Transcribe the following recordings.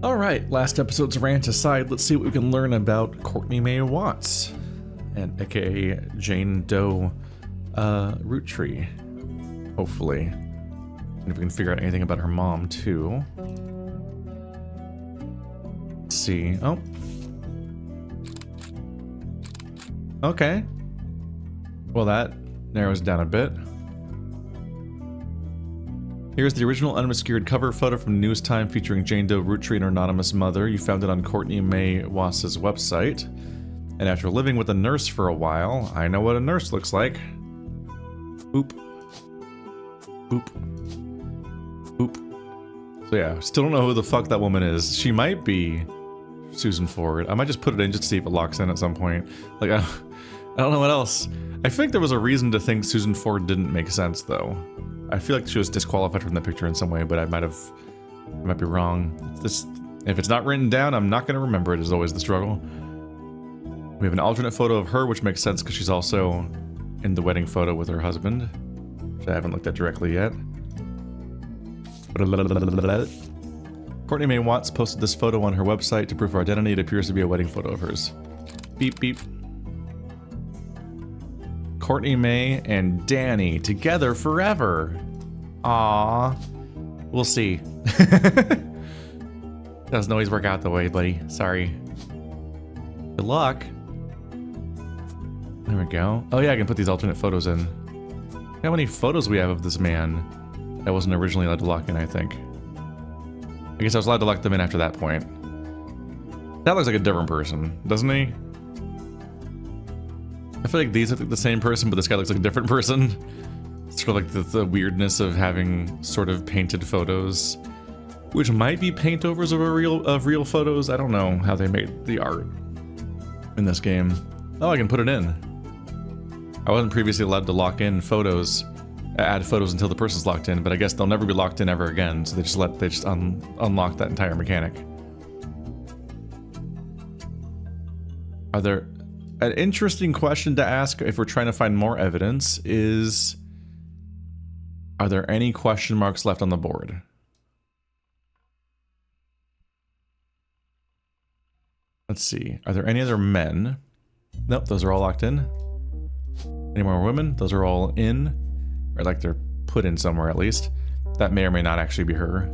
Alright, last episode's rant aside, let's see what we can learn about Courtney May Watts, and aka Jane Doe Roottree, hopefully. And if we can figure out anything about her mom too. Let's see. Oh. Okay. Well, that narrows it down a bit. Here's the original unobscured cover photo from News Time featuring Jane Doe Roottree and her anonymous mother. You found it on Courtney May Watts' website. And after living with a nurse for a while, I know what a nurse looks like. Boop. Boop. Boop. So yeah, still don't know who the fuck that woman is. She might be Susan Ford. I might just put it in just to see if it locks in at some point. Like, I don't know what else. I think there was a reason to think Susan Ford didn't make sense, though. I feel like she was disqualified from the picture in some way, but I might be wrong. If it's not written down, I'm not going to remember it, is always the struggle. We have an alternate photo of her, which makes sense because she's also in the wedding photo with her husband, which I haven't looked at directly yet. Courtney May Watts posted this photo on her website to prove her identity. It appears to be a wedding photo of hers. Beep, beep. Courtney May and Danny together forever. Aww. We'll see. Doesn't always work out the way, buddy. Sorry. Good luck. There we go. Oh yeah, I can put these alternate photos in. Look how many photos we have of this man. I wasn't originally allowed to lock in, I think. I guess I was allowed to lock them in after that point. That looks like a different person, doesn't he? I feel like these look like the same person, but this guy looks like a different person. Sort of like the weirdness of having sort of painted photos, which might be paint overs of real photos. I don't know how they made the art in this game. Oh, I can put it in. I wasn't previously allowed to lock in photos, add photos until the person's locked in, but I guess they'll never be locked in ever again. So they just unlock that entire mechanic. Are there? An interesting question to ask if we're trying to find more evidence is, are there any question marks left on the board? Let's see. Are there any other men? Nope, those are all locked in. Any more women? Those are all in. Or like they're put in somewhere at least. That may or may not actually be her.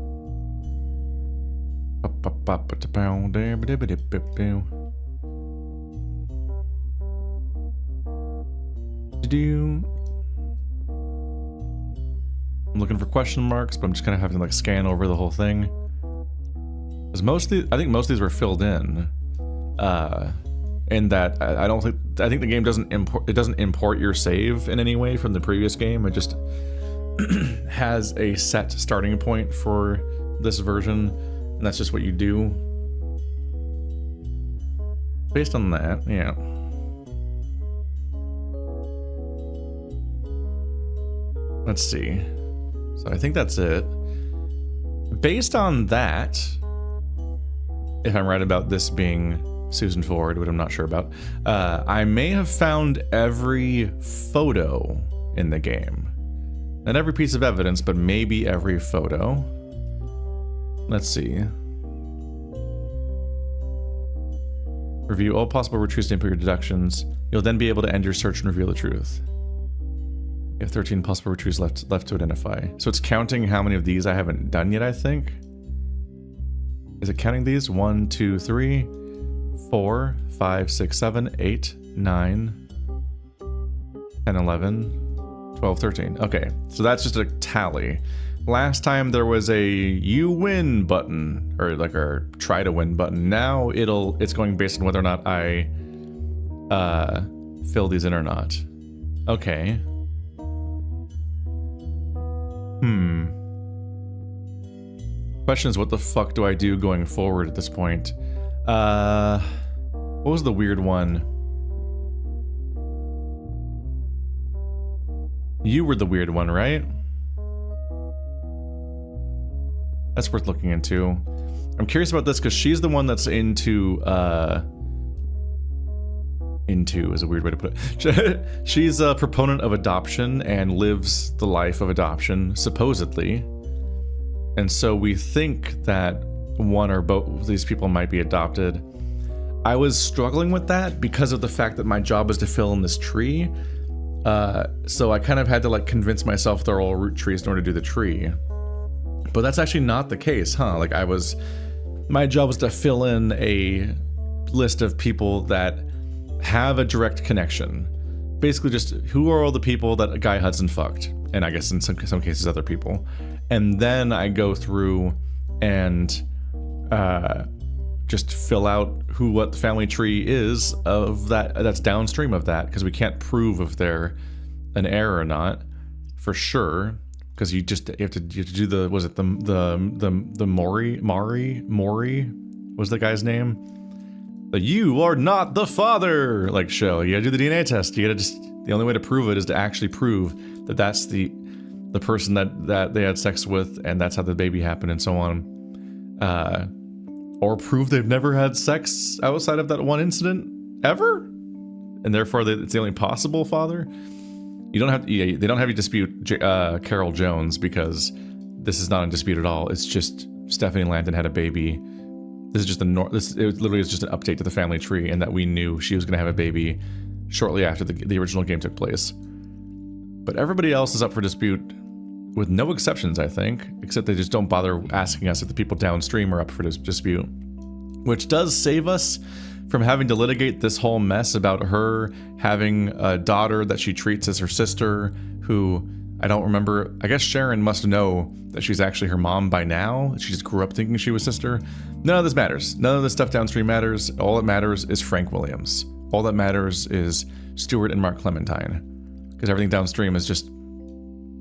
I'm looking for question marks, but I'm just kind of having to like scan over the whole thing. Because I think most of these were filled in. In that I think the game doesn't import your save in any way from the previous game. It just has a set starting point for this version, and that's just what you do. Based on that, yeah. Let's see. So I think that's it. Based on that, if I'm right about this being Susan Ford, which I'm not sure about, I may have found every photo in the game. Not every piece of evidence, but maybe every photo. Let's see. Review all possible Rootrees to input your deductions. You'll then be able to end your search and reveal the truth. You have 13 possible Rootrees left to identify. So it's counting how many of these I haven't done yet, I think. Is it counting these? 1, 2, 3, 4, 5, 6, 7, 8, 9, 10, 11, 12, 13. Okay, so that's just a tally. Last time there was a you win button, or like a try to win button. Now it's going based on whether or not I fill these in or not. Okay. Question is, what the fuck do I do going forward at this point? What was the weird one? You were the weird one, right? That's worth looking into. I'm curious about this because she's the one that's into is a weird way to put it. She's a proponent of adoption and lives the life of adoption, supposedly. And so we think that one or both of these people might be adopted. I was struggling with that because of the fact that my job was to fill in this tree. So I kind of had to like convince myself they're all root trees in order to do the tree. But that's actually not the case, huh? Like my job was to fill in a list of people that have a direct connection. Basically just who are all the people that Guy Hudson fucked, and I guess in some cases other people. And then I go through and just fill out what the family tree is of that's downstream of that, because we can't prove if they're an heir or not for sure, because you have to do the, was it the Maury was the guy's name? The "you are not the father" like show. You gotta do the DNA test. You gotta the only way to prove it is to actually prove that that's the person that they had sex with, and that's how the baby happened, and so on. Or prove they've never had sex outside of that one incident ever, and therefore it's the only possible father. They don't have you dispute Carol Jones, because this is not in dispute at all. It's just Stephanie Lanton had a baby. This is just it literally is just an update to the family tree, and that we knew she was going to have a baby shortly after the original game took place. But everybody else is up for dispute, with no exceptions, I think, except they just don't bother asking us if the people downstream are up for dispute, which does save us from having to litigate this whole mess about her having a daughter that she treats as her sister, who I don't remember. I guess Sharon must know that she's actually her mom by now. She just grew up thinking she was sister. None of this matters. None of this stuff downstream matters. All that matters is Frank Williams. All that matters is Stuart and Mark Clementine, because everything downstream is just,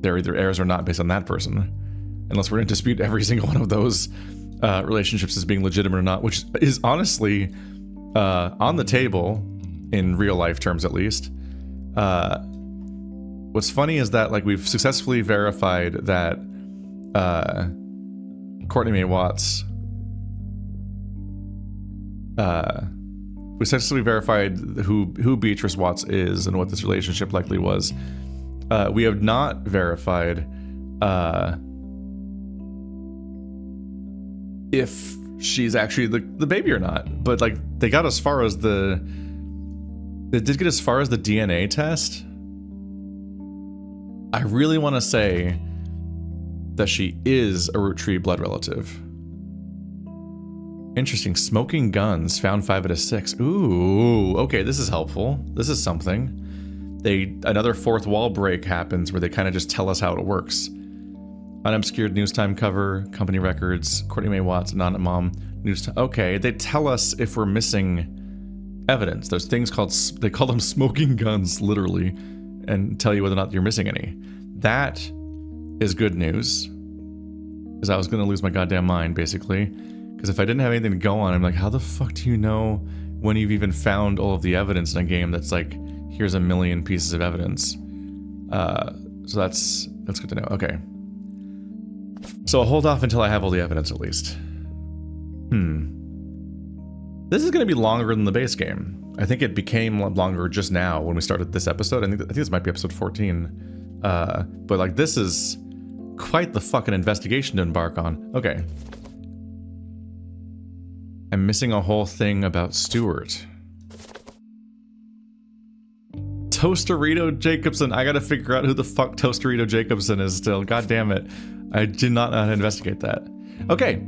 they're either heirs or not based on that person, unless we're going to dispute every single one of those relationships as being legitimate or not, which is honestly on the table in real life terms, at least. What's funny is that like we've successfully verified that Courtney Mae Watts, we successfully verified who Beatrice Watts is and what this relationship likely was. We have not verified if she's actually the baby or not. But like they got as far as they did get as far as the DNA test. I really want to say that she is a Roottree blood relative. Interesting. Smoking guns found 5 out of 6. Ooh, okay, this is helpful. This is something. Another fourth wall break happens where they kind of just tell us how it works. Unobscured news time cover, company records, Courtney Mae Watts, anonymous mom, news time. Okay, they tell us if we're missing evidence. There's things they call them smoking guns, literally, and tell you whether or not you're missing any. That is good news, because I was going to lose my goddamn mind, basically. Because if I didn't have anything to go on, I'm like, how the fuck do you know when you've even found all of the evidence in a game that's like, here's a million pieces of evidence? So that's good to know. Okay. So I'll hold off until I have all the evidence, at least. This is going to be longer than the base game. I think it became longer just now when we started this episode. I think this might be episode 14. But like, this is quite the fucking investigation to embark on. Okay. I'm missing a whole thing about Stuart. Toasterito Jacobson. I gotta figure out who the fuck Toasterito Jacobson is still. God damn it. I did not know how to investigate that. Okay.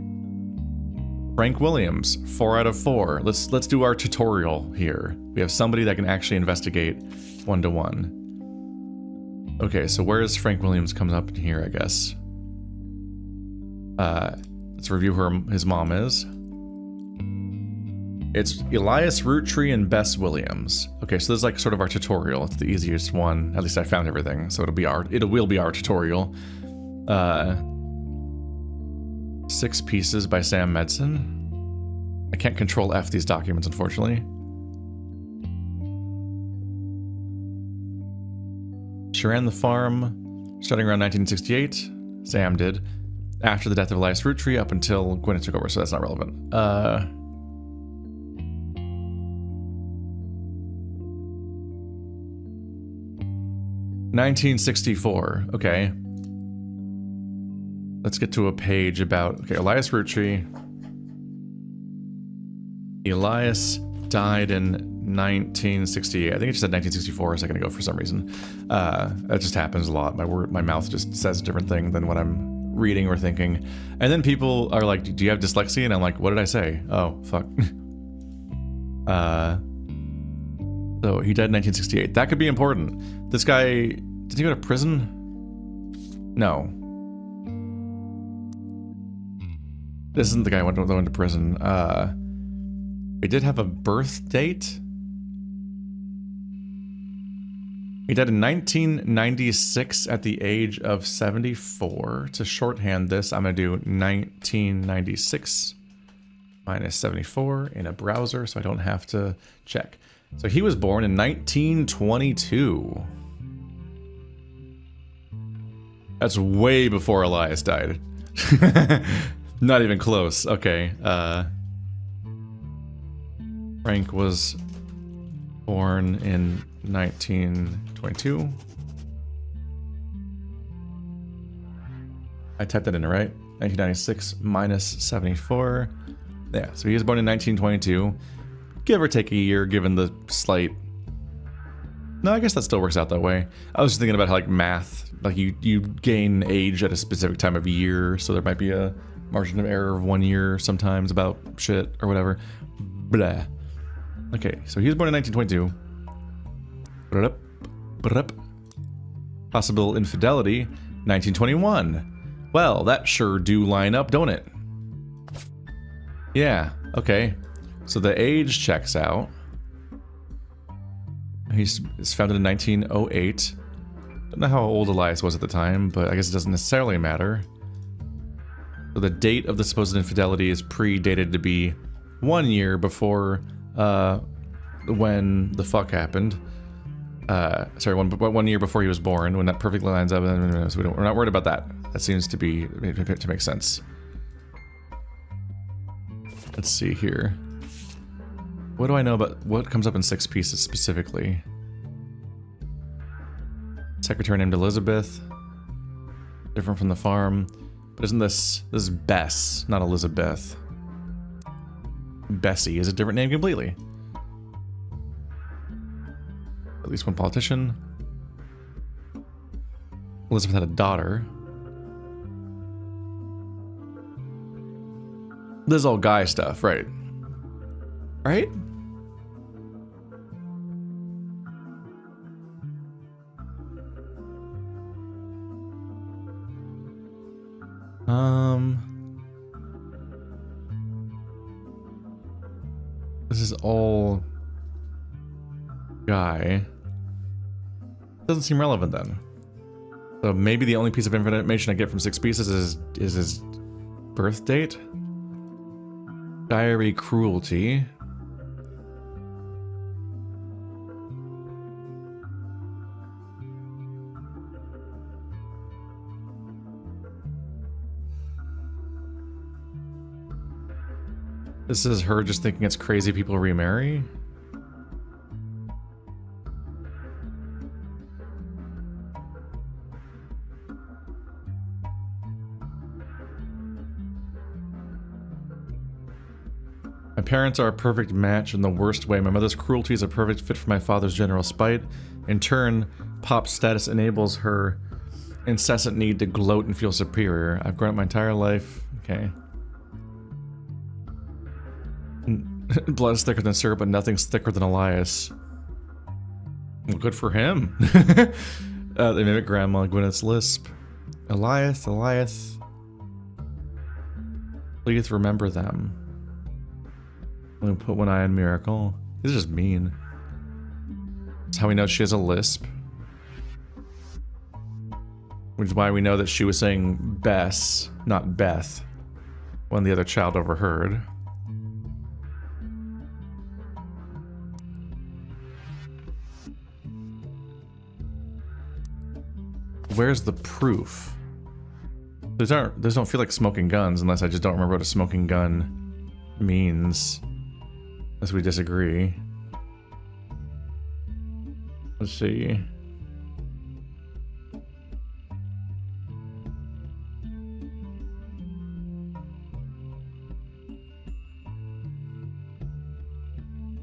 Frank Williams, 4 out of 4. Let's do our tutorial here. We have somebody that can actually investigate 1-to-1. Okay, so where is Frank Williams comes up in here, I guess. Let's review who his mom is. It's Elias, Roottree, and Bess Williams. Okay, so this is like sort of our tutorial. It's the easiest one. At least I found everything, so it will be our tutorial. 6 pieces by Sam Medson. I can't control F these documents, unfortunately. She ran the farm starting around 1968. Sam did. After the death of Elias Roottree up until Gwyneth took over, so that's not relevant. 1964. Okay. Let's get to a page about... Okay, Elias Roottree. Elias died in 1968. I think it just said 1964 a second ago for some reason. That just happens a lot. My mouth just says a different thing than what I'm reading or thinking. And then people are like, do you have dyslexia? And I'm like, what did I say? Oh, fuck. So he died in 1968. That could be important. This guy, did he go to prison? No. This isn't the guy who went to prison. He did have a birth date. He died in 1996 at the age of 74. To shorthand this, I'm going to do 1996 minus 74 in a browser so I don't have to check. So he was born in 1922. That's way before Elias died. Not even close. Okay. Frank was born in 1922. I typed that in, right? 1996 minus 74. Yeah, so he was born in 1922. Give or take a year, given the slight... No, I guess that still works out that way. I was just thinking about how, like, math, like, you gain age at a specific time of year, so there might be a margin of error of 1 year sometimes about shit or whatever. Blah. Okay, so he was born in 1922. Possible infidelity, 1921. Well, that sure do line up, don't it? Yeah, okay. So the age checks out. He's founded in 1908. Don't know how old Elias was at the time, but I guess it doesn't necessarily matter. So the date of the supposed infidelity is predated to be 1 year before when the fuck happened. Sorry, one year before he was born, when that perfectly lines up. So we're not worried about that. That seems to make sense. Let's see here. What do I know about what comes up in 6 pieces specifically? Secretary named Elizabeth. Different from the farm. But isn't this is Bess, not Elizabeth. Bessie is a different name completely. At least one politician. Elizabeth had a daughter. This is all guy stuff, right? Right? This is all guy. Doesn't seem relevant then. So maybe the only piece of information I get from 6 pieces is his birth date. Diary cruelty. This is her just thinking it's crazy people remarry? My parents are a perfect match in the worst way. My mother's cruelty is a perfect fit for my father's general spite. In turn, Pop's status enables her incessant need to gloat and feel superior. I've grown up my entire life. Okay. Blood is thicker than syrup, but nothing's thicker than Elias. Well, good for him. They mimic Grandma Gwyneth's lisp. Elias. Please remember them. I'm gonna put one eye on Miracle. This is just mean. That's how we know she has a lisp. Which is why we know that she was saying Bess, not Beth, when the other child overheard. Where's the proof? Those don't feel like smoking guns unless I just don't remember what a smoking gun means. Unless we disagree. Let's see.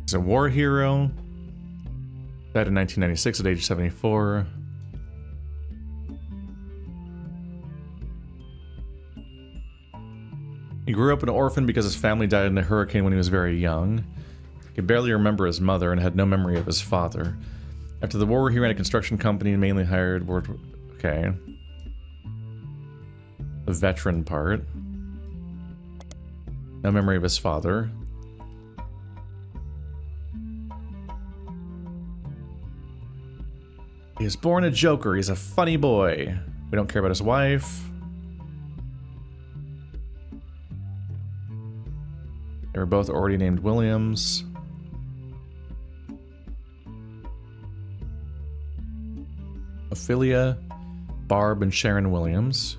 He's a war hero. Died in 1996 at age 74. He grew up an orphan because his family died in a hurricane when he was very young. He could barely remember his mother and had no memory of his father. After the war, he ran a construction company and mainly hired... Okay. The veteran part. No memory of his father. He was born a joker. He's a funny boy. We don't care about his wife. They were both already named Williams. Ophelia, Barb, and Sharon Williams.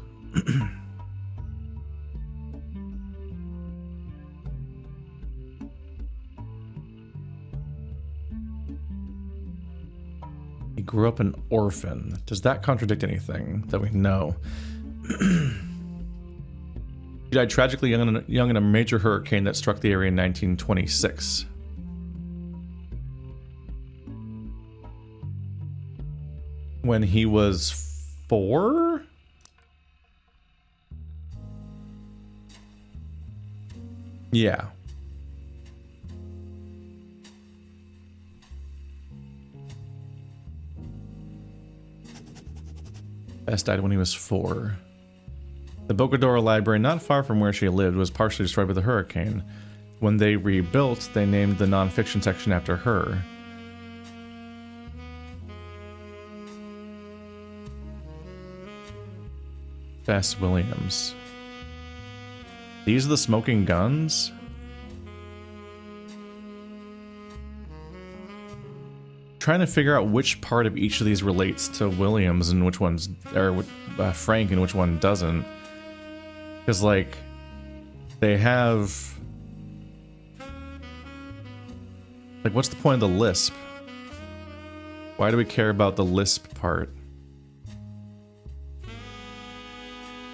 He grew up an orphan. Does that contradict anything that we know? He died tragically young in a major hurricane that struck the area in 1926. When he was 4? Yeah. Bess died when he was 4. The Bocadora Library, not far from where she lived, was partially destroyed by the hurricane. When they rebuilt, they named the nonfiction section after her. Bess Williams. These are the smoking guns? Trying to figure out which part of each of these relates to Williams and which one's, or Frank and which one doesn't. Because, like, they have... Like, what's the point of the lisp? Why do we care about the lisp part?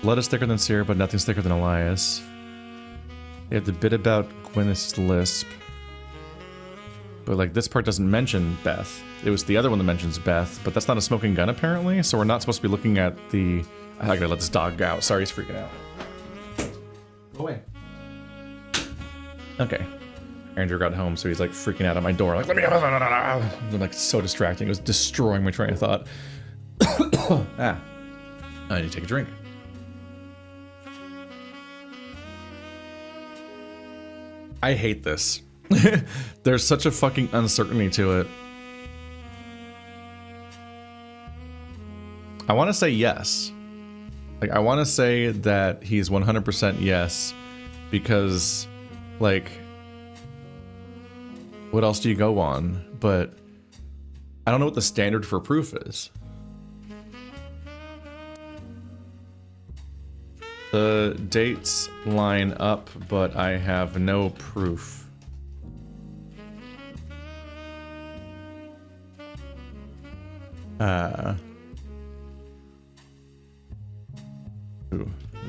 Blood is thicker than Sierra, but nothing's thicker than Elias. They have the bit about Gwyneth's lisp. But, like, this part doesn't mention Beth. It was the other one that mentions Beth, but that's not a smoking gun, apparently, so we're not supposed to be looking at the... I gotta let this dog out. Sorry, he's freaking out. Go away. Okay. Andrew got home, so he's, like, freaking out at my door. Like, let me out. I'm, like, so distracting. It was destroying my train of thought. Ah. I need to take a drink. I hate this. There's such a fucking uncertainty to it. I want to say yes. Like, I want to say that he's 100% yes, because, like, what else do you go on? But I don't know what the standard for proof is. The dates line up, but I have no proof.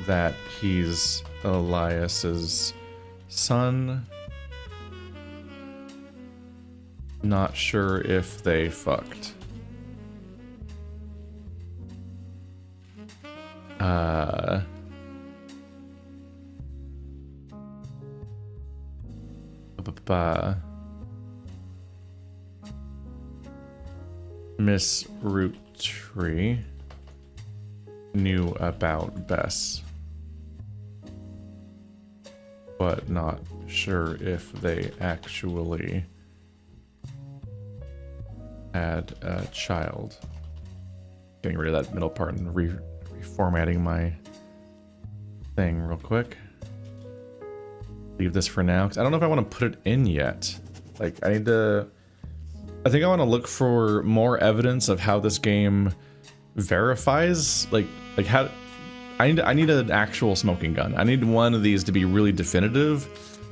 That he's Elias's son. Not sure if they fucked. Miss Roottree knew about Bess, but not sure if they actually had a child. Getting rid of that middle part and reformatting my thing real quick. Leave this for now, because I don't know if I want to put it in yet. Like, I think I want to look for more evidence of how this game verifies, like how I need an actual smoking gun. I need one of these to be really definitive,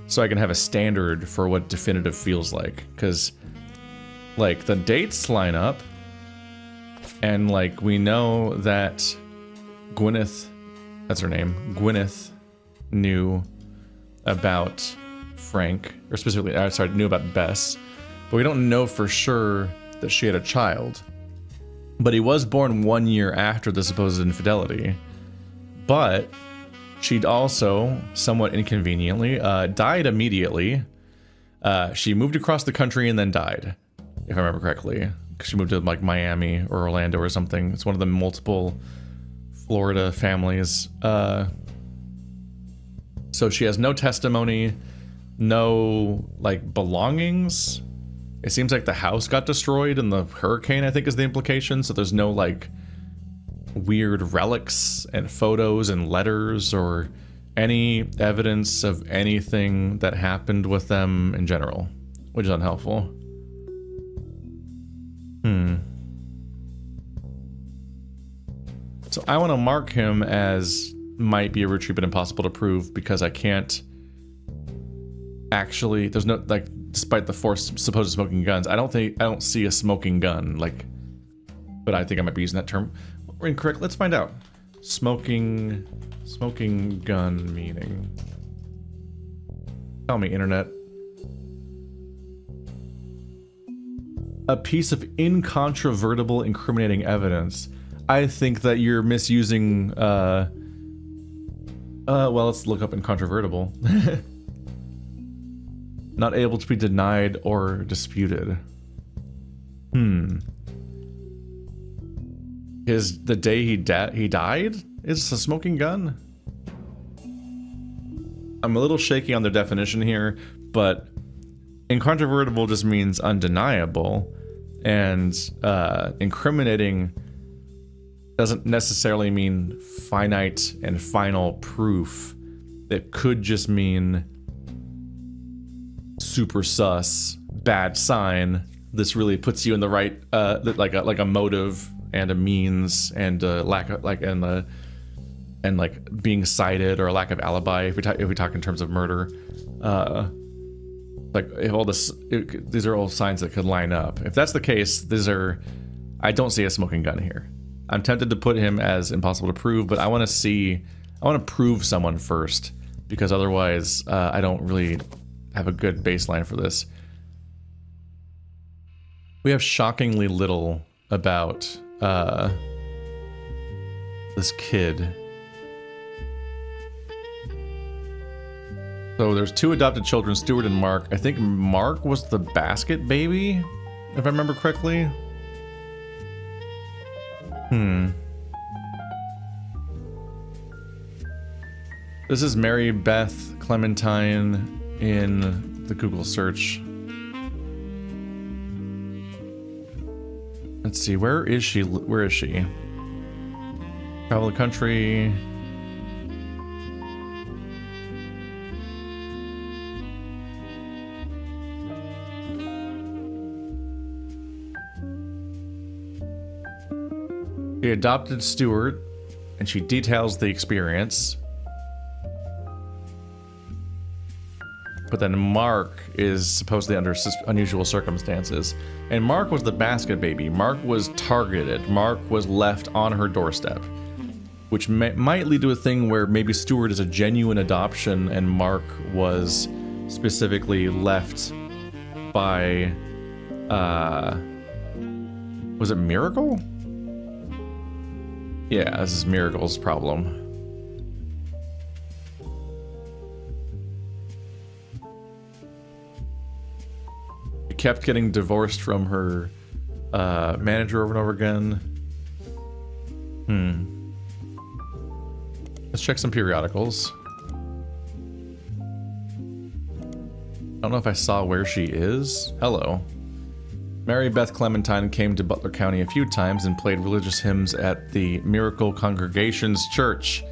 so I can have a standard for what definitive feels like. Because, like, the dates line up, and, like, we know that Gwyneth, that's her name, Gwyneth knew about Frank, or specifically, sorry, knew about Bess, but we don't know for sure that she had a child. But he was born 1 year after the supposed infidelity. But she'd also, somewhat inconveniently, died immediately. She moved across the country and then died, if I remember correctly. She moved to like Miami or Orlando or something. It's one of the multiple Florida families. So she has no testimony, no like belongings. It seems like the house got destroyed in the hurricane, I think is the implication. So there's no like weird relics and photos and letters or any evidence of anything that happened with them in general, which is unhelpful. So I want to mark him as might be a Roottree but impossible to prove because I can't actually, there's no, like, despite the supposed smoking guns, I don't see a smoking gun, like, but I think I might be using that term incorrect. Let's find out. Smoking gun meaning. Tell me, internet. A piece of incontrovertible incriminating evidence. I think that you're misusing, well, let's look up incontrovertible. Not able to be denied or disputed. Is the day he died is a smoking gun? I'm a little shaky on the definition here, but incontrovertible just means undeniable, and incriminating doesn't necessarily mean finite and final proof. It could just mean super sus, bad sign. This really puts you in the right, like a motive and a means and a lack of and like being cited or a lack of alibi. If we talk in terms of murder, like if all this, these are all signs that could line up. If that's the case, I don't see a smoking gun here. I'm tempted to put him as impossible to prove, but I want to prove someone first, because otherwise I don't really have a good baseline for this. We have shockingly little about this kid. So there's 2 adopted children, Stuart and Mark. I think Mark was the basket baby, if I remember correctly. This is Mary-Beth Clementine in the Google search. Let's see, where is she? Where is she? Travel the country. She adopted Stuart, and she details the experience. But then Mark is supposedly under unusual circumstances. And Mark was the basket baby. Mark was targeted. Mark was left on her doorstep. Which might lead to a thing where maybe Stuart is a genuine adoption and Mark was specifically left by... was it Miracle? Yeah, this is Miracle's problem. She kept getting divorced from her manager over and over again. Let's check some periodicals. I don't know if I saw where she is. Hello. Mary-Beth Clementine came to Butler County a few times and played religious hymns at the Miracle Congregation's church.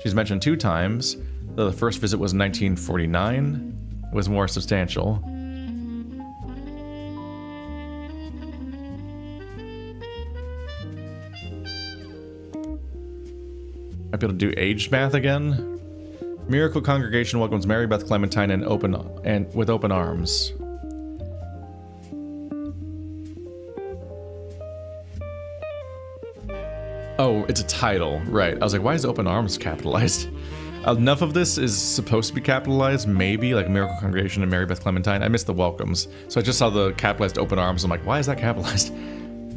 She's mentioned 2 times, though the first visit was in 1949. It was more substantial. Might be able to do age math again. Miracle Congregation welcomes Mary-Beth Clementine with open arms. Oh, it's a title, right. I was like, why is open arms capitalized? Enough of this is supposed to be capitalized, maybe, like Miracle Congregation and Mary-Beth Clementine. I missed the welcomes, so I just saw the capitalized open arms. I'm like, why is that capitalized?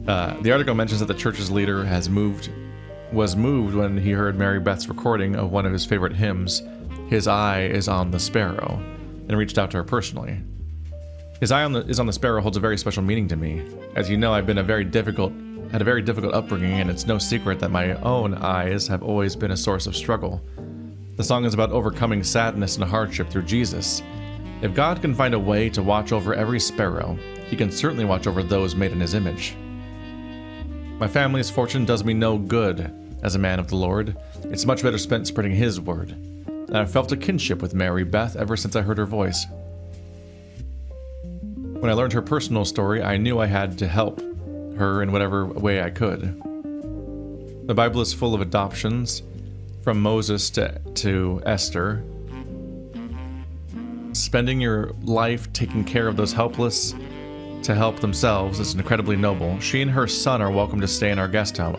The article mentions that the church's leader was moved when he heard Mary-Beth's recording of one of his favorite hymns, His Eye is on the Sparrow, and reached out to her personally. His Eye is on the Sparrow holds a very special meaning to me. As you know, I've been had a very difficult upbringing, and it's no secret that my own eyes have always been a source of struggle. The song is about overcoming sadness and hardship through Jesus. If God can find a way to watch over every sparrow, he can certainly watch over those made in his image. My family's fortune does me no good as a man of the Lord. It's much better spent spreading his word. And I've felt a kinship with Mary-Beth ever since I heard her voice. When I learned her personal story, I knew I had to help her in whatever way I could. The Bible is full of adoptions, from Moses to Esther. Spending your life taking care of those helpless to help themselves is incredibly noble. She and her son are welcome to stay in our guest home.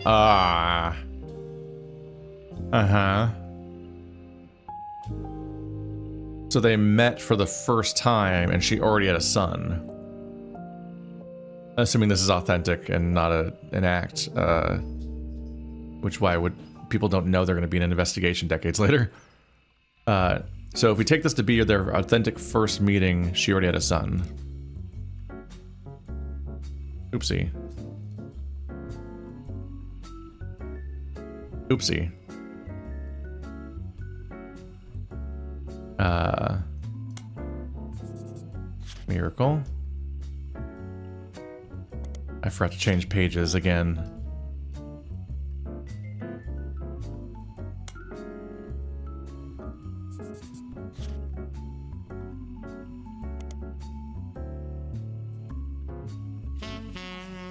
So they met for the first time, and she already had a son. Assuming this is authentic and not an act, which why would people don't know they're going to be in an investigation decades later. So if we take this to be their authentic first meeting, she already had a son. Oopsie. Oopsie. Miracle. I forgot to change pages again.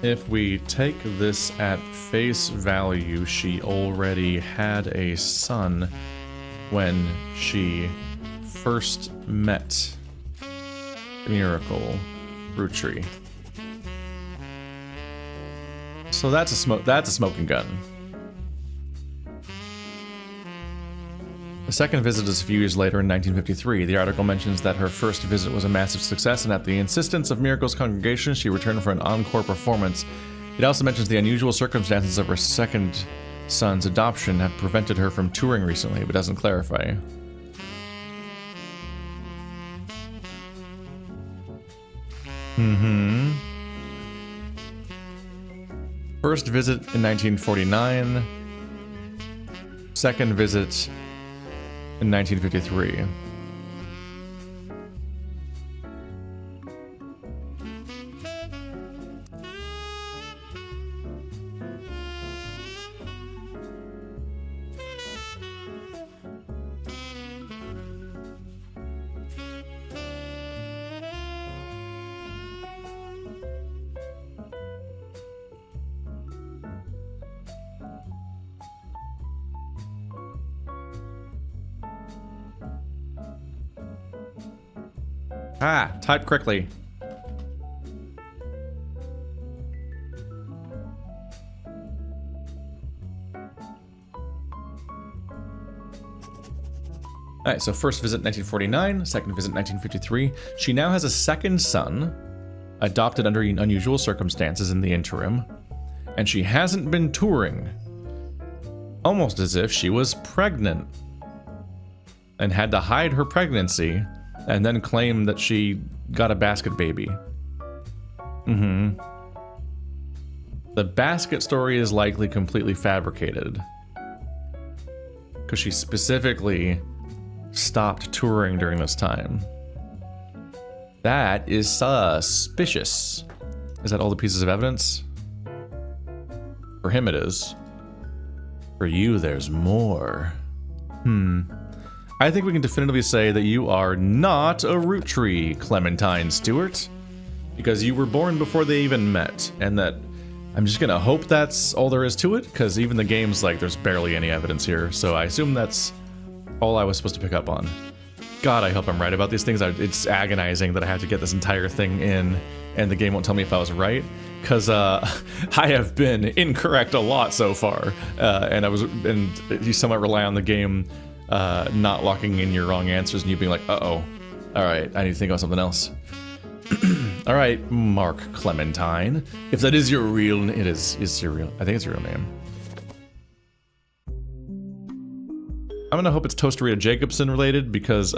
If we take this at face value, she already had a son when she first met Miracle Roottree. So that's a smoking gun. The second visit is a few years later in 1953. The article mentions that her first visit was a massive success, and at the insistence of Miracle's congregation, she returned for an encore performance. It also mentions the unusual circumstances of her second son's adoption have prevented her from touring recently, but doesn't clarify. First visit in 1949. Second visit in 1953. Type quickly. Alright, so first visit 1949, second visit 1953. She now has a second son, adopted under unusual circumstances in the interim, and she hasn't been touring. Almost as if she was pregnant and had to hide her pregnancy and then claim that she got a basket baby. The basket story is likely completely fabricated, because she specifically stopped touring during this time. That is suspicious. Is that all the pieces of evidence? For him it is. For you, there's more. I think we can definitively say that you are not a Roottree, Clementine Stewart, because you were born before they even met, and that I'm just gonna hope that's all there is to it, because even the game's like there's barely any evidence here, so I assume that's all I was supposed to pick up on. God, I hope I'm right about these things. It's agonizing that I have to get this entire thing in, and the game won't tell me if I was right, because I have been incorrect a lot so far, and you somewhat rely on the game not locking in your wrong answers and you being like, uh-oh. All right, I need to think about something else. All right, Mark Clementine. If that is your real name, is your real, I think it's your real name. I'm gonna hope it's Toasterita Jacobson related because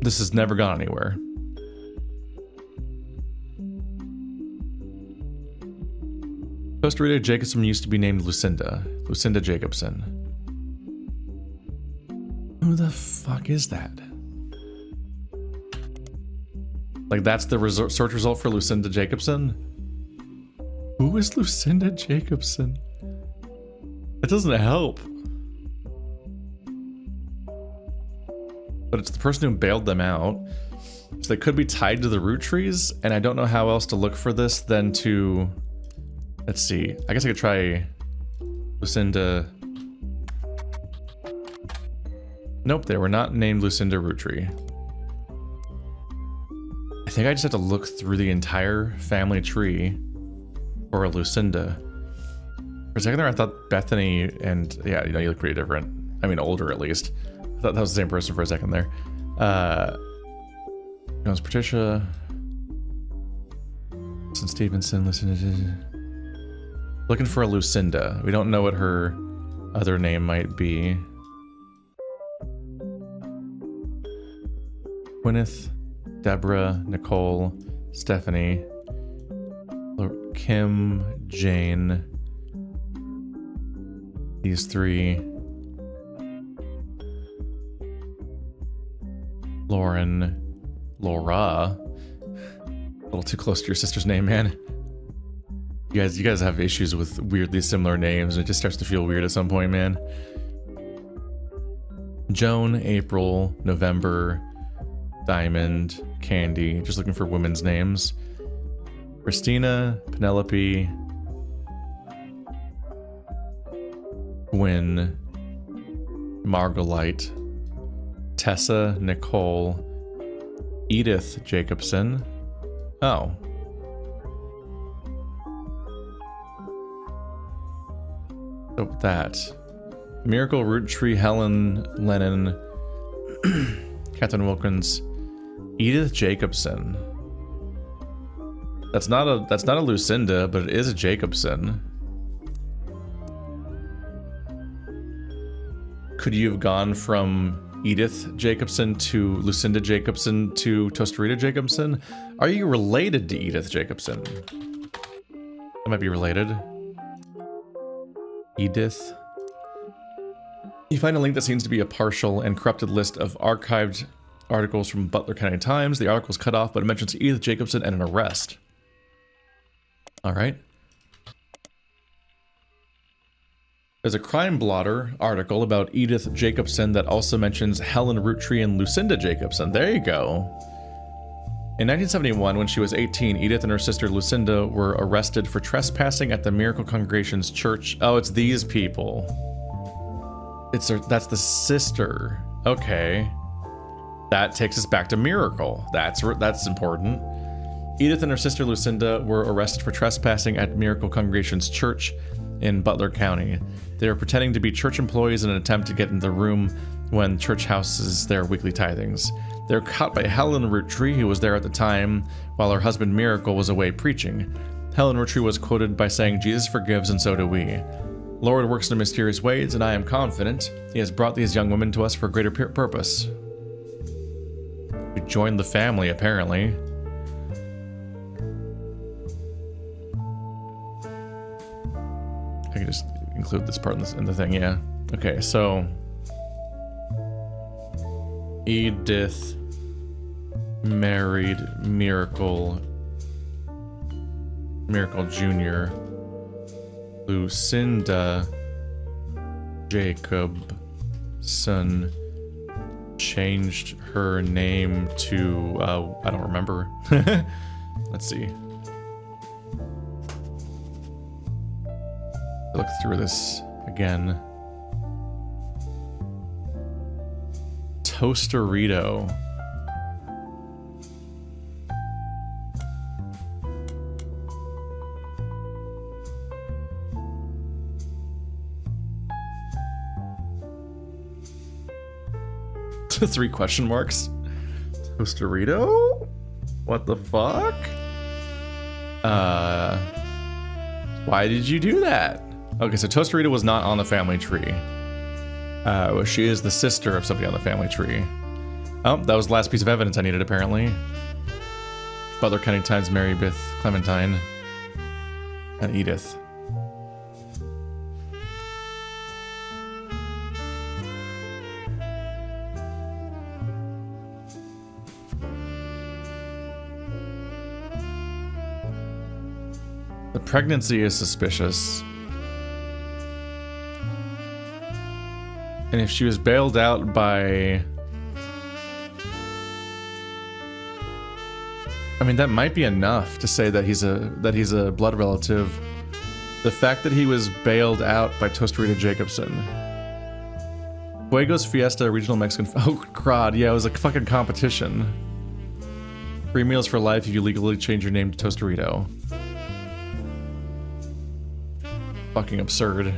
this has never gone anywhere. Toasterita Jacobson used to be named Lucinda. Lucinda Jacobson. Who the fuck is that? Like, that's the search result for Lucinda Jacobson? Who is Lucinda Jacobson? That doesn't help. But it's the person who bailed them out. So they could be tied to the Roottrees, and I don't know how else to look for this than to... Let's see. I guess I could try Lucinda... Nope, they were not named Lucinda Roottree. I think I just have to look through the entire family tree for a Lucinda. For a second there, I thought Bethany and... Yeah, you know, you look pretty different. I mean, older at least. I thought that was the same person for a second there. Jones Patricia. Wilson Stevenson, Lucinda. Looking for a Lucinda. We don't know what her other name might be. Gwyneth, Deborah, Nicole, Stephanie, Kim, Jane. These three. Lauren, Laura. A little too close to your sister's name, man. You guys have issues with weirdly similar names, and it just starts to feel weird at some point, man. Joan, April, November, Diamond, Candy. Just looking for women's names. Christina, Penelope, Gwen, Margolite, Tessa, Nicole, Edith Jacobson. Oh. So that. Miracle, Roottree, Helen, Lennon, Catherine Wilkins, Edith Jacobson. That's not a Lucinda, but it is a Jacobson. Could you have gone from Edith Jacobson to Lucinda Jacobson to Toasterita Jacobson? Are you related to Edith Jacobson? That might be related. Edith. You find a link that seems to be a partial and corrupted list of archived articles from Butler County Times. The article is cut off, but it mentions Edith Jacobson and an arrest. All right. There's a Crime Blotter article about Edith Jacobson that also mentions Helen Roottree and Lucinda Jacobson. There you go. In 1971, when she was 18, Edith and her sister Lucinda were arrested for trespassing at the Miracle Congregation's church. Oh, it's these people. That's the sister. Okay. That takes us back to Miracle. That's important. Edith and her sister Lucinda were arrested for trespassing at Miracle Congregation's church in Butler County. They were pretending to be church employees in an attempt to get in the room when church houses their weekly tithings. They were caught by Helen Roottree, who was there at the time while her husband Miracle was away preaching. Helen Roottree was quoted by saying, "Jesus forgives and so do we. Lord works in mysterious ways, and I am confident he has brought these young women to us for a greater purpose." We joined the family, apparently. I can just include this part in the thing, yeah. Okay, so Edith married Miracle Jr. Lucinda Jacobson changed her name to, I don't remember. Let's see. Look through this again. Toasterito. 3 question marks. Toasterito? What the fuck? Why did you do that? Okay, so Toasterito was not on the family tree. Well, she is the sister of somebody on the family tree. Oh, that was the last piece of evidence I needed, apparently. Butler County Times, Mary-Beth Clementine, and Edith. The pregnancy is suspicious. And if she was bailed out by... I mean, that might be enough to say that he's a blood relative. The fact that he was bailed out by Toasterito Jacobson. Fuegos Fiesta Regional Mexican... Oh, crud. Yeah, it was a fucking competition. Free meals for life if you legally change your name to Toasterito. Fucking absurd.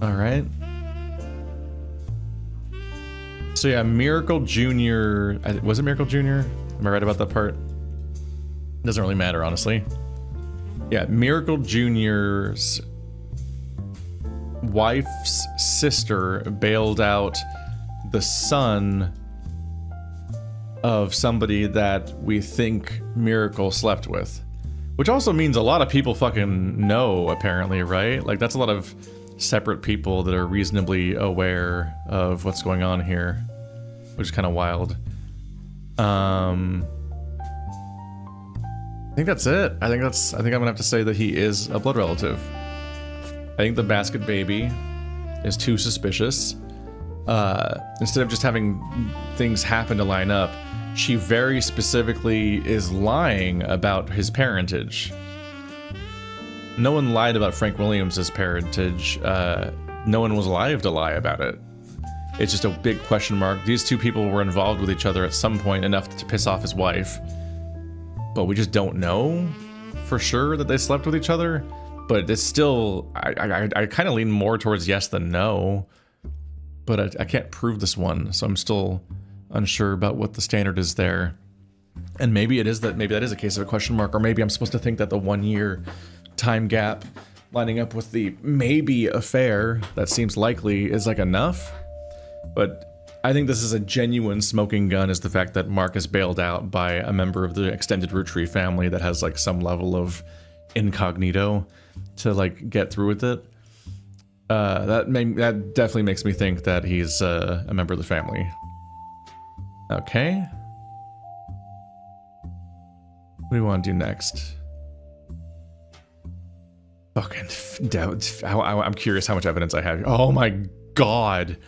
Alright. So yeah, Miracle Jr. Was it Miracle Jr.? Am I right about that part? Doesn't really matter, honestly. Yeah, Miracle Jr.'s wife's sister bailed out the son of somebody that we think Miracle slept with. Which also means a lot of people fucking know, apparently, right? Like, that's a lot of separate people that are reasonably aware of what's going on here. Which is kind of wild. I think that's it. I think I'm gonna have to say that he is a blood relative. I think the basket baby is too suspicious. Instead of just having things happen to line up, she very specifically is lying about his parentage. No one lied about Frank Williams' parentage. No one was alive to lie about it. It's just a big question mark. These two people were involved with each other at some point enough to piss off his wife. But we just don't know for sure that they slept with each other. But it's still... I kind of lean more towards yes than no. But I can't prove this one, so I'm still unsure about what the standard is there. And maybe it is that... Maybe that is a case of a question mark, or maybe I'm supposed to think that the 1 year time gap lining up with the maybe affair that seems likely is like enough. But I think this is a genuine smoking gun, is the fact that Mark is bailed out by a member of the extended Roottree family that has like some level of incognito to like get through with it. That definitely makes me think that he's a member of the family. Okay. What do we want to do next? Fucking doubt. I'm curious how much evidence I have. Oh my god.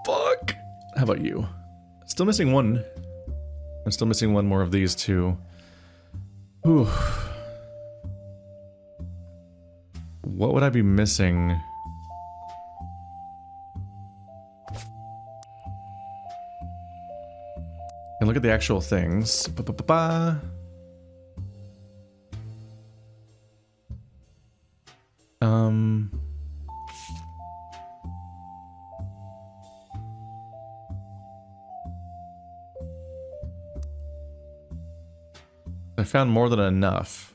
Fuck. How about you? Still missing one. I'm still missing one more of these two. Whew. What would I be missing? And look at the actual things. I found more than enough.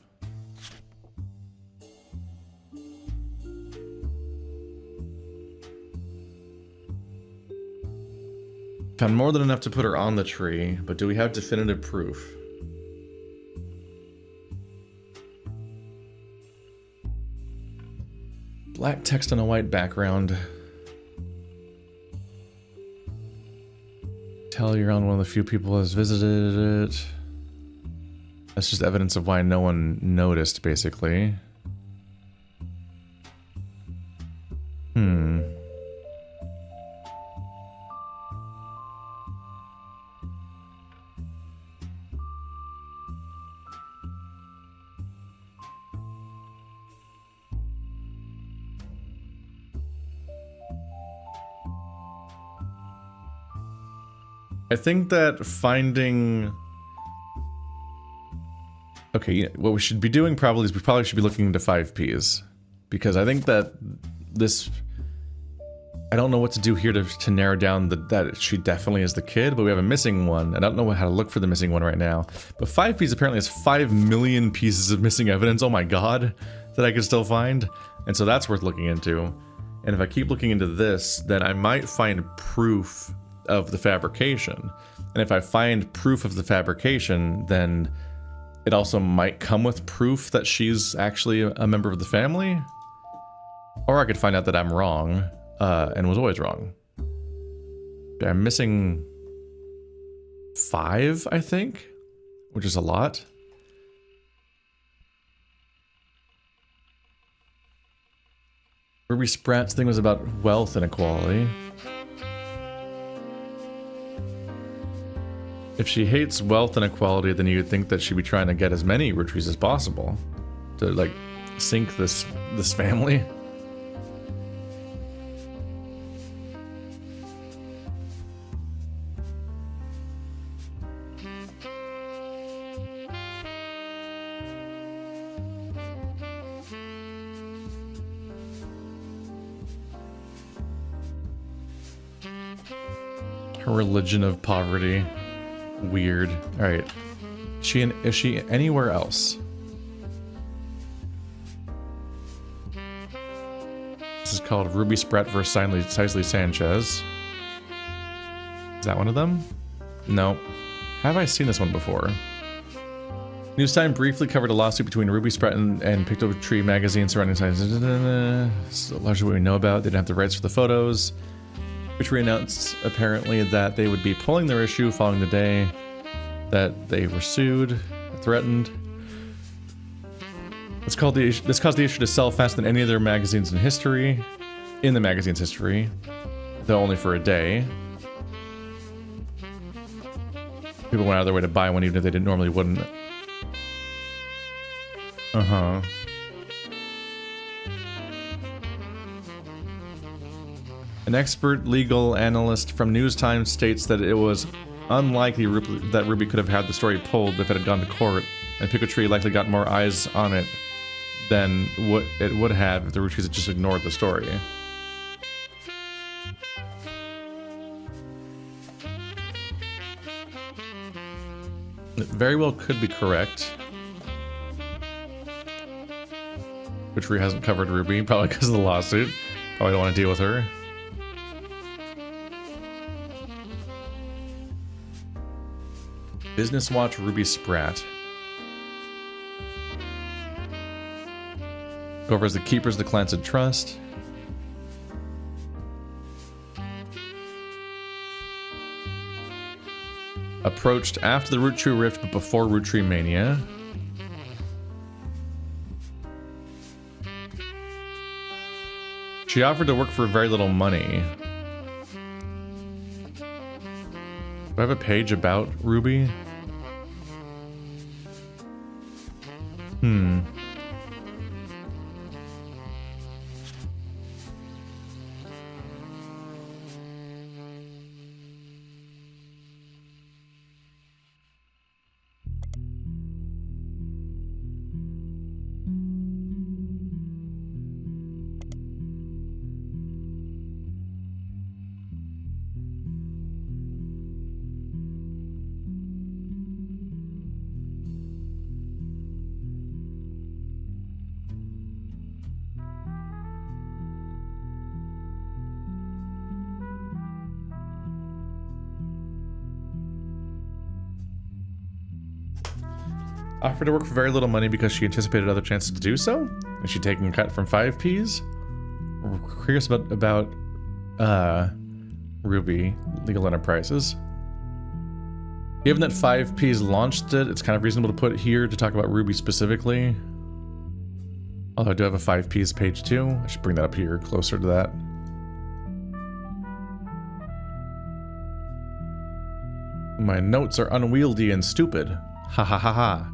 Found more than enough to put her on the tree, but do we have definitive proof? Black text on a white background. Tell you're on one of the few people who has visited it. That's just evidence of why no one noticed, basically. I think that finding... Okay, what we should be doing probably is we probably should be looking into 5Ps. because I think that this... I don't know what to do here to narrow down that she definitely is the kid, but we have a missing one. I don't know how to look for the missing one right now. But 5Ps apparently has 5 million pieces of missing evidence, oh my god, that I can still find. And so that's worth looking into. And if I keep looking into this, then I might find proof of the fabrication. And if I find proof of the fabrication, then it also might come with proof that she's actually a member of the family. Or I could find out that I'm wrong. And was always wrong. I'm missing 5, I think, which is a lot. Ruby Spratt's thing was about wealth inequality. If she hates wealth inequality, then you'd think that she'd be trying to get as many Rootrees as possible to, like, sink this family. Her religion of poverty. Weird. Alright. Is she anywhere else? This is called Ruby Spratt vs. Sisley Sanchez. Is that one of them? No. Have I seen this one before? News Time briefly covered a lawsuit between Ruby Spratt and Roottrees magazine surrounding science. Largely what we know about. They didn't have the rights for the photos. Roottrees announced apparently that they would be pulling their issue following the day that they were sued, threatened. This caused the issue to sell faster than any of their magazines in history. In the magazine's history. Though only for a day. People went out of their way to buy one even if they normally wouldn't. Uh-huh. An expert legal analyst from News Times states that it was unlikely that Ruby could have had the story pulled if it had gone to court, and Roottrees likely got more eyes on it than what it would have if the Roottree had just ignored the story. It very well could be correct. Roottree hasn't covered Ruby, probably because of the lawsuit. Probably don't want to deal with her. Business Watch Ruby Spratt. Go over as the keepers of the Clancy Trust. Approached after the Roottree Rift but before Rootreemania. She offered to work for very little money. Do I have a page about Ruby? Offered to work for very little money because she anticipated other chances to do so? Is she taking a cut from 5Ps? We're curious about Ruby Legal Enterprises. Given that 5Ps launched it, it's kind of reasonable to put it here to talk about Ruby specifically. Although I do have a 5Ps page too. I should bring that up here, closer to that. My notes are unwieldy and stupid. Ha ha ha ha.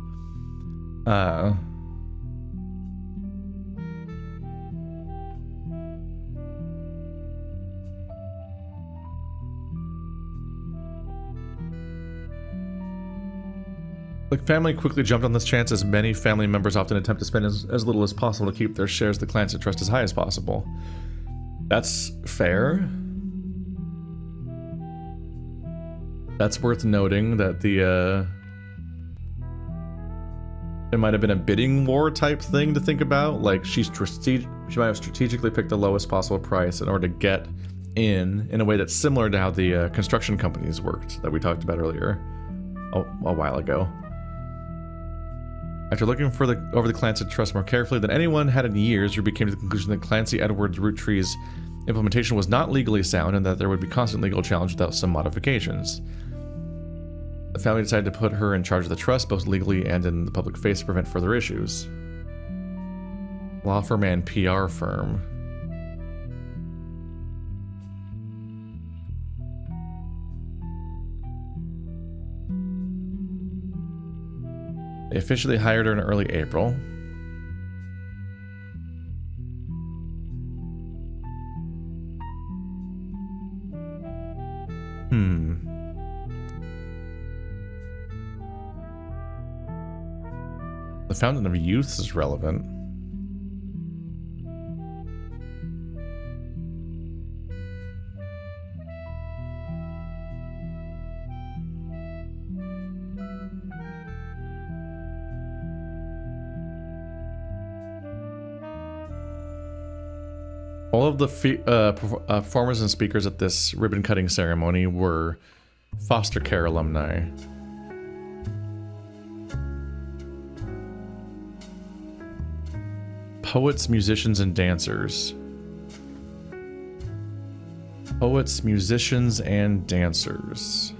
Like, family quickly jumped on this chance, as many family members often attempt to spend as little as possible to keep their shares of the Clancy Trust as high as possible. That's fair. That's worth noting that the, it might have been a bidding war type thing to think about. Like, she might have strategically picked the lowest possible price in order to get in a way that's similar to how the construction companies worked that we talked about earlier a while ago. After looking over the Clancy Trust more carefully than anyone had in years, Ruby came to the conclusion that Clancy Edwards Roottrees implementation was not legally sound and that there would be constant legal challenge without some modifications. The family decided to put her in charge of the trust, both legally and in the public face, to prevent further issues. Law firm and PR firm. They officially hired her in early April. The Fountain of Youth is relevant. All of the performers and speakers at this ribbon cutting ceremony were foster care alumni. Poets, musicians, and dancers. Poets, musicians, and dancers.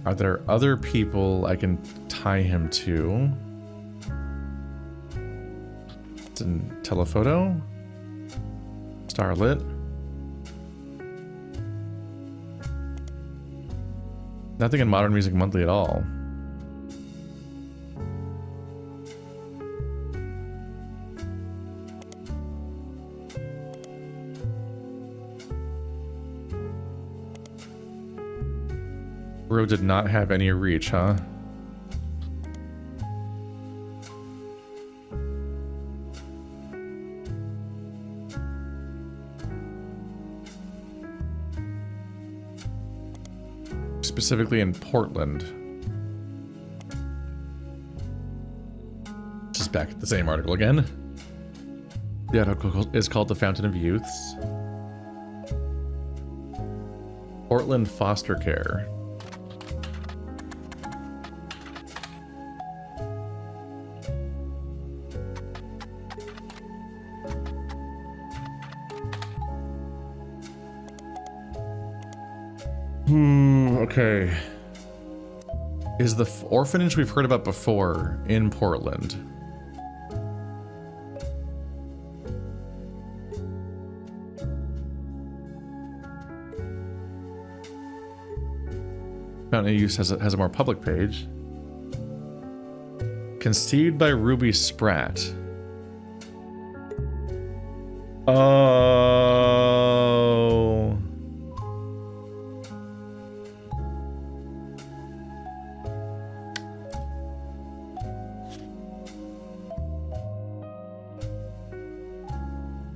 Are there other people I can tie him to? It's in telephoto. Starlit. Nothing in Modern Music Monthly at all. Marrow did not have any reach, huh? Specifically in Portland. Just back at the same article again. The article is called The Fountain of Youths. Portland Foster Care. Okay. Is the orphanage we've heard about before in Portland? Fountain of Youth has a more public page. Conceived by Ruby Spratt. Oh.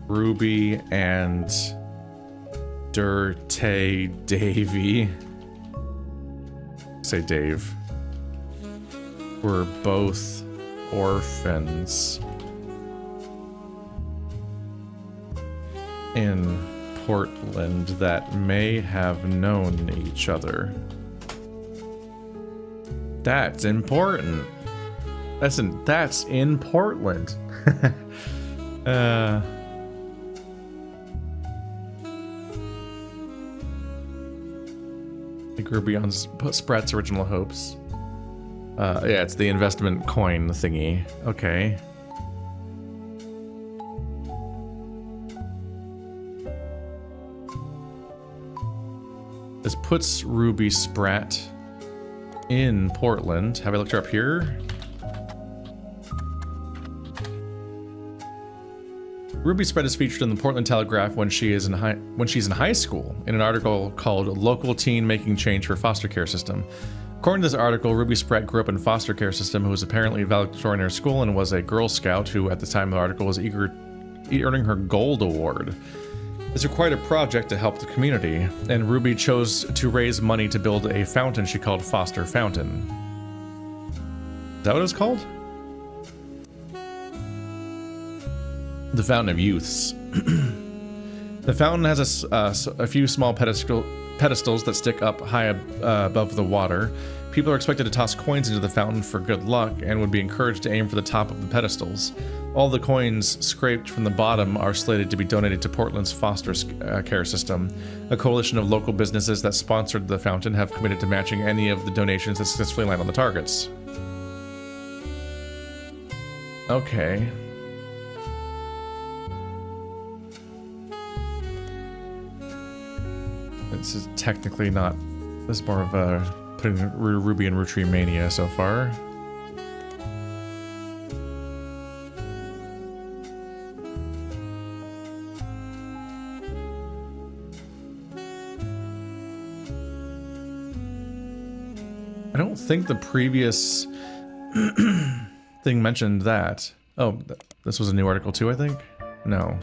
Ruby and Dirte Davy, say Dave, were both orphans in Portland that may have known each other. That's important. That's in Portland. It grew beyond Spratt's original hopes. Yeah, it's the investment coin thingy. Okay. This puts Ruby Spratt in Portland. Have I looked her up here? Ruby Spratt is featured in the Portland Telegraph when she's in high school in an article called "Local Teen Making Change for Foster Care System." According to this article, Ruby Spratt grew up in a foster care system who was apparently valedictorian in her school and was a Girl Scout who, at the time of the article, was earning her Gold Award. This required a project to help the community, and Ruby chose to raise money to build a fountain she called Foster Fountain. Is that what it's called? The Fountain of Youths. The fountain has a few small pedestals that stick up high above the water. People are expected to toss coins into the fountain for good luck and would be encouraged to aim for the top of the pedestals. All the coins scraped from the bottom are slated to be donated to Portland's foster care system. A coalition of local businesses that sponsored the fountain have committed to matching any of the donations that successfully land on the targets. Okay. This is technically not... This is more of a putting Ruby in Roottremania so far. I don't think the previous thing mentioned that. Oh, this was a new article too, I think? No.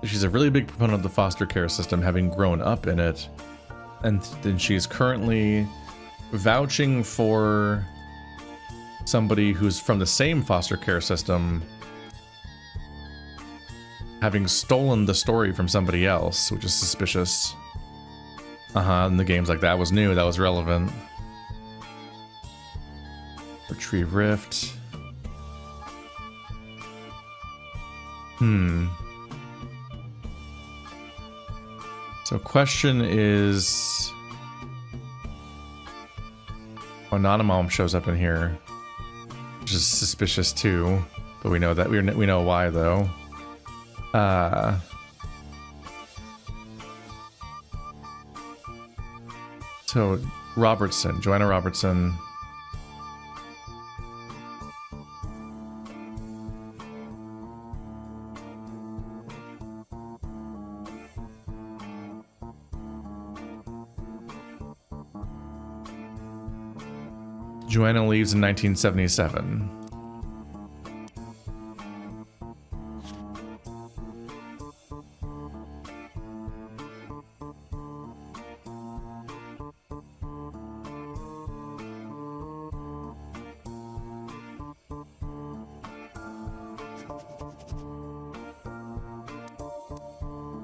She's a really big proponent of the foster care system, having grown up in it. And then she's currently vouching for somebody who's from the same foster care system having stolen the story from somebody else, which is suspicious. And the games like that was new, that was relevant. Retrieve Rift. So question is... Oh, Nanamom shows up in here, which is suspicious too, but we know that we know why though. So Robertson, Joanna Robertson. Joanna leaves in 1977.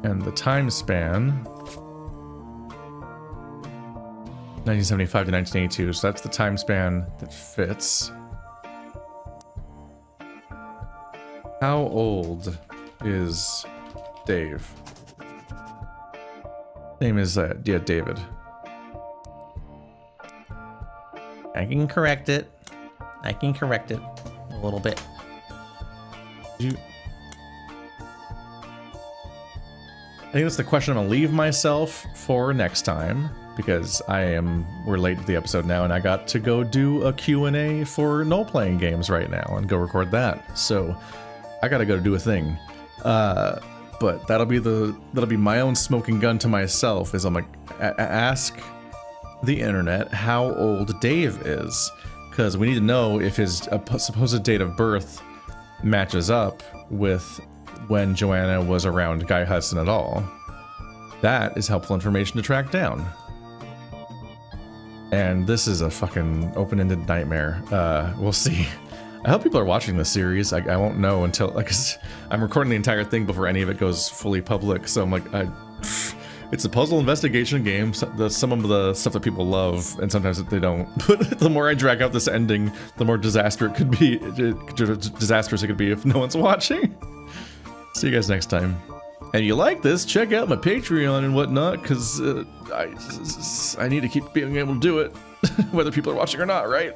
And the time span... 1975 to 1982, so that's the time span that fits. How old is Dave? Name is, yeah, David. I can correct it. I can correct it a little bit. I think that's the question I'm gonna leave myself for next time, because we're late to the episode now, and I got to go do a Q&A for No Playing Games right now and go record that. So I gotta go do a thing. But that'll be my own smoking gun to myself, is I'm like, ask the internet how old Dave is, because we need to know if his supposed date of birth matches up with when Joanna was around Guy Hudson at all. That is helpful information to track down. And this is a fucking open-ended nightmare. We'll see. I hope people are watching this series. I won't know until, like, I'm recording the entire thing before any of it goes fully public. So I'm like, it's a puzzle investigation game. Some of the stuff that people love, and sometimes they don't. But the more I drag out this ending, the more disastrous it could be if no one's watching. See you guys next time. And if you like this, check out my Patreon and whatnot, because I need to keep being able to do it, whether people are watching or not, right?